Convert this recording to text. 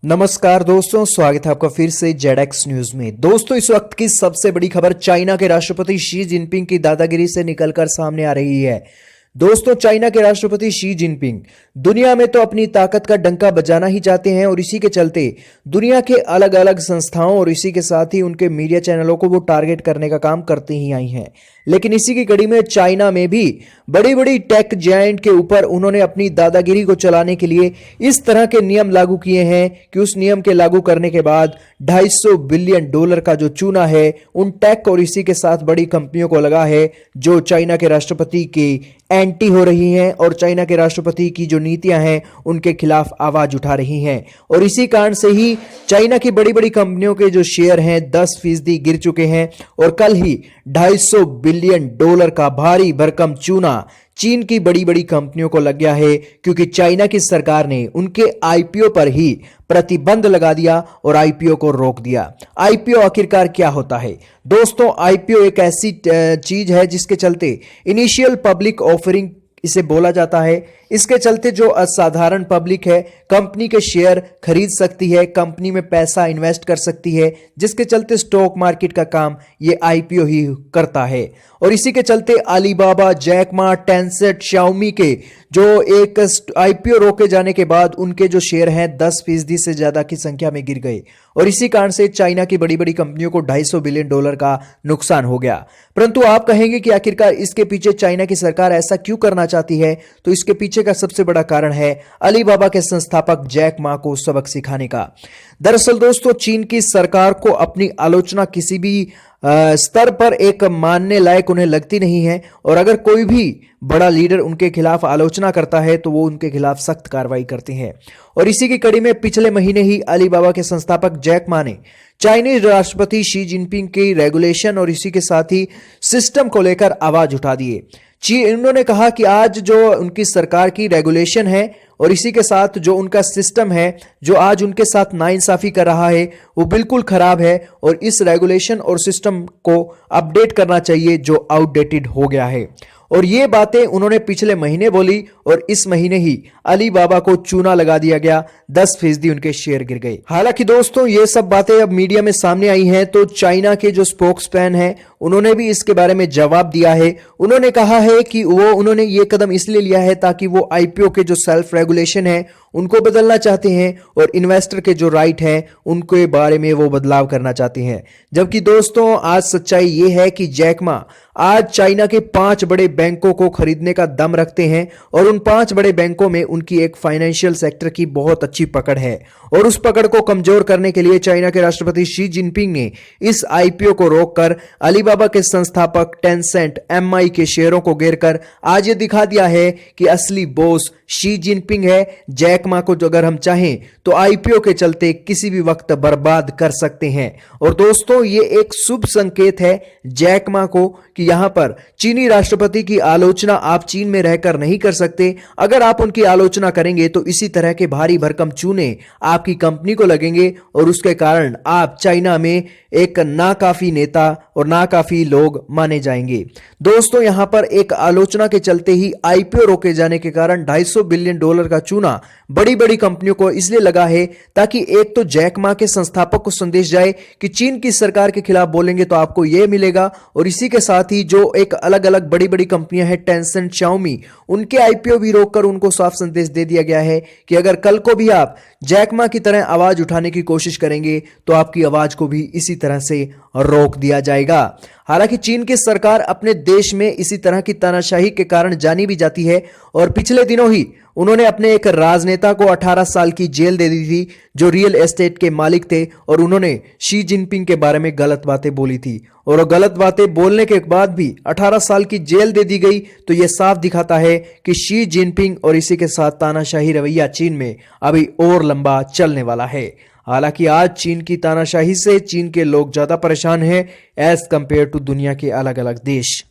नमस्कार दोस्तों, स्वागत है आपका फिर से जेडएक्स न्यूज में। दोस्तों, इस वक्त की सबसे बड़ी खबर चाइना के राष्ट्रपति शी जिनपिंग की दादागिरी से निकलकर सामने आ रही है। दोस्तों, चाइना के राष्ट्रपति शी जिनपिंग दुनिया में तो अपनी ताकत का डंका बजाना ही चाहते हैं और इसी के चलते दुनिया के अलग अलग संस्थाओं और इसी के साथ ही उनके मीडिया चैनलों को वो टारगेट करने का काम करते ही आई हैं। लेकिन इसी की कड़ी में चाइना में भी बड़ी बड़ी टेक जायंट के ऊपर उन्होंने अपनी दादागिरी को चलाने के लिए इस तरह के नियम लागू किए हैं कि उस नियम के लागू करने के बाद $250 बिलियन का जो चूना है उन टेक और इसी के साथ बड़ी कंपनियों को लगा है, जो चाइना के राष्ट्रपति के एंटी हो रही हैं और चाइना के राष्ट्रपति की जो नीतियां हैं उनके खिलाफ आवाज उठा रही हैं। और इसी कारण से ही चाइना की बड़ी बड़ी कंपनियों के जो शेयर हैं 10% गिर चुके हैं और कल ही $250 बिलियन का भारी भरकम चूना चीन की बड़ी बड़ी कंपनियों को लग गया है, क्योंकि चाइना की सरकार ने उनके आईपीओ पर ही प्रतिबंध लगा दिया और आईपीओ को रोक दिया। आईपीओ आखिरकार क्या होता है? दोस्तों, आईपीओ एक ऐसी चीज है जिसके चलते इनिशियल पब्लिक ऑफरिंग इसे बोला जाता है। इसके चलते जो असाधारण पब्लिक है कंपनी के शेयर खरीद सकती है, कंपनी में पैसा इन्वेस्ट कर सकती है, जिसके चलते स्टॉक मार्केट का काम ये आईपीओ ही करता है। और इसी के चलते Alibaba, Jack Ma, Tencent, Xiaomi के जो एक आईपीओ रोके जाने के बाद उनके जो शेयर हैं 10% से ज्यादा की संख्या में गिर गए और इसी कारण से चाइना की बड़ी बड़ी कंपनियों को $250 बिलियन का नुकसान हो गया। परंतु आप कहेंगे कि आखिरकार इसके पीछे चाइना की सरकार ऐसा क्यों करना चाहती है? तो इसके पीछे का सबसे बड़ा कारण है अलीबाबा के संस्थापक जैक मा को सबक सिखाने का। दरअसल दोस्तों, चीन की सरकार को अपनी आलोचना किसी भी स्तर पर एक मानने लायक उन्हें लगती नहीं है और अगर कोई भी बड़ा लीडर उनके खिलाफ आलोचना करता है तो वो उनके खिलाफ सख्त कार्रवाई करते हैं। और इसी की कड़ी में पिछले महीने ही अलीबाबा के संस्थापक जैक मा ने चाइनीज राष्ट्रपति शी जिनपिंग की रेगुलेशन और इसी के साथ ही सिस्टम को लेकर आवाज उठा दिए। उन्होंने कहा कि आज जो उनकी सरकार की रेगुलेशन है और इसी के साथ जो उनका सिस्टम है जो आज उनके साथ नाइंसाफी कर रहा है वो बिल्कुल खराब है और इस रेगुलेशन और सिस्टम को अपडेट करना चाहिए जो आउटडेटेड हो गया है। और ये बातें उन्होंने पिछले महीने बोली और इस महीने ही अलीबाबा को चूना लगा दिया गया, 10% उनके शेयर गिर गए। हालांकि दोस्तों, ये सब बातें अब मीडिया में सामने आई हैं तो चाइना के जो स्पोक्समैन हैं उन्होंने भी इसके बारे में जवाब दिया है। उन्होंने कहा है कि उन्होंने ये कदम इसलिए लिया है ताकि वो आईपीओ के जो सेल्फ रेगुलेशन है उनको बदलना चाहते हैं और इन्वेस्टर के जो राइट हैं उनके बारे में वो बदलाव करना चाहते हैं। जबकि दोस्तों, आज सच्चाई ये है कि जैक मा आज चाइना के 5 बड़े बैंकों को खरीदने का दम रखते हैं और उन 5 बड़े बैंकों में उनकी एक फाइनेंशियल सेक्टर की बहुत अच्छी पकड़ है। और उस पकड़ को कमजोर करने के लिए चाइना के राष्ट्रपति शी जिनपिंग ने इस आईपीओ को रोककर अलीबाबा के संस्थापक टेंसेंट, एमआई के शेयरों को गिरकर आज ये दिखा दिया है कि असली बॉस शी जिनपिंग है। जैक मा को जो अगर हम चाहें तो आईपीओ के चलते किसी भी वक्त बर्बाद कर सकते हैं। और दोस्तों, ये एक शुभ संकेत है जैक मा को कि यहां पर चीनी राष्ट्रपति की आलोचना आप चीन में रहकर नहीं कर सकते। अगर आप उनकी आलोचना करेंगे तो इसी तरह के भारी भरकम चूने आपकी कंपनी को लगेंगे और उसके कारण आप चाइना में एक नाकाफी नेता और नाकाफी लोग माने जाएंगे। दोस्तों, यहां पर एक आलोचना के चलते ही आईपीओ रोके जाने के कारण $250 बिलियन का चूना बड़ी बड़ी कंपनियों को इसलिए लगा है ताकि एक तो जैक मा के संस्थापक को संदेश जाए कि चीन की सरकार के खिलाफ बोलेंगे तो आपको यह मिलेगा और इसी के साथ ही जो एक अलग अलग बड़ी बड़ी कंपनियां हैं टेंसेंट, शाओमी, उनके आईपीओ भी रोककर उनको साफ संदेश दे दिया गया है कि अगर कल को भी आप जैक मा की तरह आवाज उठाने की कोशिश करेंगे तो आपकी आवाज को भी इसी तरह से रोक दिया जाएगा। हालांकि चीन की सरकार अपने देश में इसी तरह की तानाशाही के कारण जानी भी जाती है और पिछले दिनों ही उन्होंने अपने एक राजनेता को 18 साल की जेल दे दी थी जो रियल एस्टेट के मालिक थे और उन्होंने शी जिनपिंग के बारे में गलत बातें बोली थी और वो गलत बातें बोलने के बाद भी 18 साल की जेल दे दी गई। तो यह साफ दिखाता है कि शी जिनपिंग और इसी के साथ तानाशाही रवैया चीन में अभी और लंबा चलने वाला है। हालांकि आज चीन की तानाशाही से चीन के लोग ज्यादा परेशान हैं एज कंपेयर टू दुनिया के अलग अलग देश।